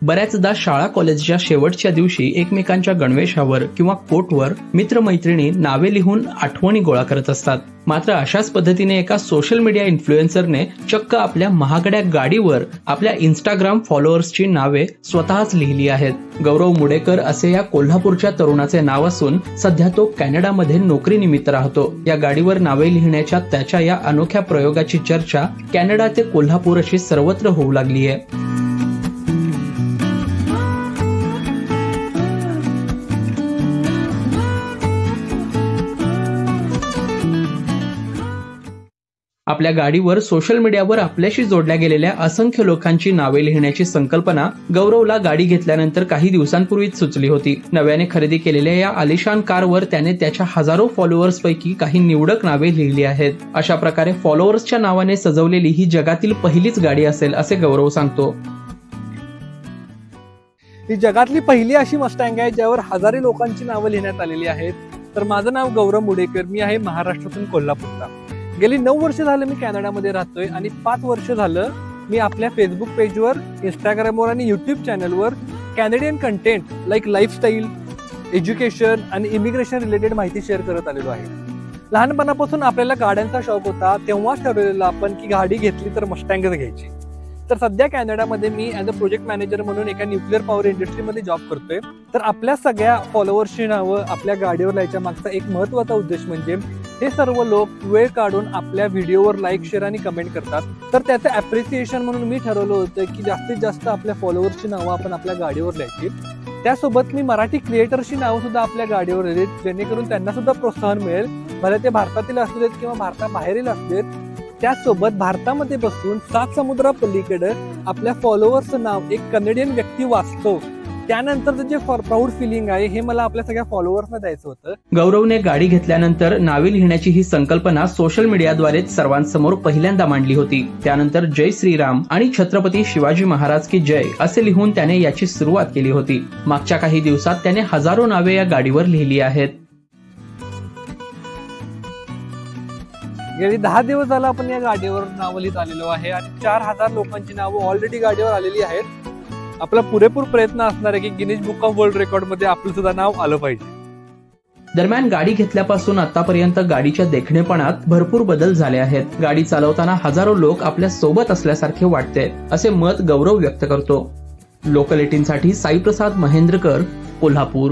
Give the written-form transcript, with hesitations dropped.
बऱ्याचदा शाळा कॉलेजच्या शेवटच्या दिवशी एकमेकांच्या गणवेशावर किंवा कोटवर मित्रमैत्रिणी नावे लिहून आठवणी गोळा करत असतात. मात्र अशाच पद्धतीने एका सोशल मीडिया इन्फ्लुएन्सरने चक्क आपल्या महागड्या गाडीवर आपल्या इंस्टाग्राम फॉलोअर्सची नावे स्वतःच लिहिली आहेत. गौरव मुडेकर असे या कोल्हापूरच्या तरुणाचे नाव असून सध्या तो कॅनडामध्ये नोकरीनिमित्त राहतो. या गाडीवर नावे लिहिण्याच्या त्याच्या या अनोख्या प्रयोगाची चर्चा कॅनडा ते कोल्हापूर अशी सर्वत्र होऊ लागली आहे. आपल्या गाडीवर सोशल मीडियावर आपल्याशी जोडल्या गेलेल्या असंख्य लोकांची नावे लिहिण्याची संकल्पना गौरवला गाडी घेतल्यानंतर काही दिवसांपूर्वीच सुचली होती. नव्याने खरेदी केलेल्या या आलिशान कारवर त्याने त्याच्या हजारो फॉलोअर्सपैकी काही निवडक नावे लिहिली आहेत. अशा प्रकारे फॉलोअर्सच्या नावाने सजवलेली ही जगातील पहिलीच गाडी असेल असे गौरव सांगतो. ही जगातली पहिली अशी मस्टँग आहे ज्यावर हजारो लोकांची नावं लिहिण्यात आलेली आहेत. तर माझं नाव गौरव मुडेकर, मी आहे महाराष्ट्रातून कोल्हापूरचा. गेली 9 वर्ष झालं मी कॅनडामध्ये राहतोय आणि 5 वर्ष झालं मी आपल्या फेसबुक पेजवर, इंस्टाग्रामवर आणि युट्यूब चॅनलवर Canadian content like lifestyle, education आणि इमिग्रेशन रिलेटेड माहिती शेअर करत आलेलो आहे. लहानपणापासून आपल्याला गाड्यांचा शौक होता. तेव्हाच ठरवलेलं आपण की गाडी घेतली तर मस्टँगच घ्यायची. तर सध्या कॅनडामध्ये मी ॲज अ प्रोजेक्ट मॅनेजर म्हणून एका न्यूक्लिअर पॉवर इंडस्ट्रीमध्ये जॉब करतोय. तर आपल्या सगळ्या फॉलोअर्सची नावं आपल्या गाडीवर लावायच्या मागचा एक महत्त्वाचा उद्देश म्हणजे हे सर्व लोक वेळ काढून आपल्या व्हिडिओवर लाईक, शेअर आणि कमेंट करतात. तर त्याचं ॲप्रिसिएशन म्हणून मी ठरवलं होतं की जास्तीत जास्त आपल्या फॉलोअर्सची नावं आपण आपल्या गाडीवर लिहायची. त्यासोबत मी मराठी क्रिएटर्सची नावं सुद्धा आपल्या गाडीवर लिहिली, जेणेकरून त्यांना सुद्धा प्रोत्साहन मिळेल, भले ते भारतातील असू देत किंवा भारताबाहेरील असू देत. त्याचसोबत भारतामध्ये बसून 7 समुद्रापलीकडे आपल्या फॉलोअर्सचं नाव एक कॅनेडियन व्यक्ती वाचतो, त्यानंतरचं जे प्राऊड फिलिंग आहे हे मला आपल्या सगळ्या फॉलोअर्सना द्यायचं होतं. गौरवने गाडी घेतल्यानंतर नावे लिहिण्याची ही संकल्पना सोशल मीडियाद्वारे सर्वांसमोर पहिल्यांदा मांडली होती. त्यानंतर जय श्रीराम आणि छत्रपती शिवाजी महाराज की जय असे लिहून त्याने याची सुरुवात केली होती. मागच्या काही दिवसात त्याने हजारो नावे या गाडीवर लिहिली आहेत. गेली 10 दिवस झाला आपण या गाडीवर नावं लिहित आलेलो आहे आणि 4000 लोकांची नावं ऑलरेडी गाडीवर आलेली आहेत. आपला पुरेपूर प्रयत्न असणार आहे की Guinness book of world record मध्ये आपलं सुद्धा नाव आलं पाहिजे. दरम्यान गाडी घेतल्यापासून आतापर्यंत गाडीच्या देखणेपणात भरपूर बदल झाले आहेत. गाडी चालवताना हजारो लोक आपल्या सोबत असल्यासारखे वाटते असे मत गौरव व्यक्त करतो. लोकल 18साठी साईप्रसाद महेंद्रकर, कोल्हापूर.